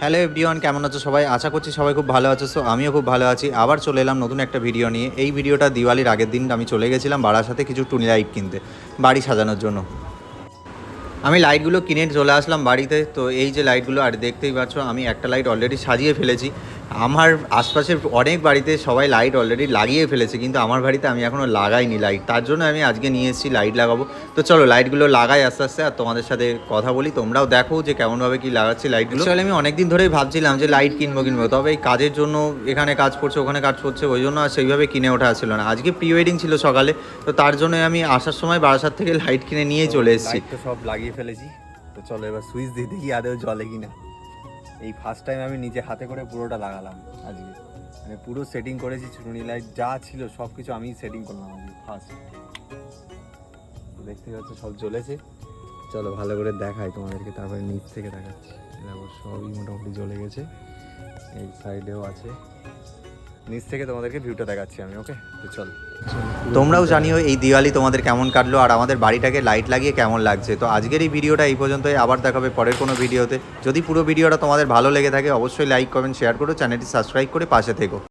Hello everyone, কেমন আছো সবাই? আশা করছি সবাই খুব ভালো আছো। সো আমিও খুব ভালো আছি। আবার চলে এলাম নতুন একটা ভিডিও নিয়ে। এই ভিডিওটা দিওয়ালির আগের দিন আমি চলে গেছিলাম বারাসাতে কিছু টুনি লাইট কিনতে, বাড়ি সাজানোর জন্য। আমি লাইটগুলো কিনে চলে আসলাম বাড়িতে। তো এই যে লাইটগুলো, আর দেখতেই পাচ্ছ আমি একটা লাইট অলরেডি সাজিয়ে ফেলেছি। আমার আশপাশের অনেক বাড়িতে সবাই লাইট অলরেডি লাগিয়ে ফেলেছে, কিন্তু আমার বাড়িতে আমি এখনও লাগাইনি লাইট। তার জন্য আমি আজকে নিয়ে এসেছি লাইট লাগাবো। তো চলো লাইটগুলো লাগাই আস্তে আস্তে, আর তোমাদের সাথে কথা বলি, তোমরাও দেখো যে কেমনভাবে কি লাগাচ্ছি লাইটগুলো। চলো, আমি অনেক দিন ধরেই ভাবছিলাম যে লাইট কিনবো, তবে এই কাজের জন্য এখানে কাজ করছে ওখানে কাজ করছে, ওই জন্য আর সেইভাবে কিনে ওঠা ছিল না। আজকে প্রি ওয়েডিং ছিল সকালে, তো তার জন্য আমি আসার সময় বারাসাত থেকে লাইট কিনে নিয়ে চলে এসেছি। তো সব লাগিয়ে ফেলেছি। তো চলো এবার সুইচ দিয়ে দেখি আদেও জলে কিনা। এই ফার্স্ট টাইম আমি নিজে হাতে করে পুরোটা লাগালাম আজকে, মানে পুরো সেটিং করেছি। চুনি লাইট যা ছিল সব কিছু আমি সেটিং করলাম আজকে ফার্স্ট। দেখতে পাচ্ছ সব জ্বলেছে। চলো ভালো করে দেখাই তোমাদেরকে, তারপরে নিচ থেকে দেখাচ্ছি। দেখো সবই মোটামুটি জ্বলে গেছে, এই সাইডেও আছে। নিচ থেকে তোমাদেরকে ভিউটা দেখাচ্ছি আমি। ওকে, তো চলো। তোমরাও জানিও এই দিওয়ালি তোমাদের কেমন কাটলো, আর আমাদের বাড়িটাকে লাইট লাগিয়ে কেমন লাগছে। তো আজকের এই ভিডিওটা এই পর্যন্তই, আবার দেখাবে পরের কোনো ভিডিওতে। যদি পুরো ভিডিওটা তোমাদের ভালো লেগে থাকে অবশ্যই লাইক কমেন্ট শেয়ার করো, চ্যানেলটি সাবস্ক্রাইব করে পাশে থেকো।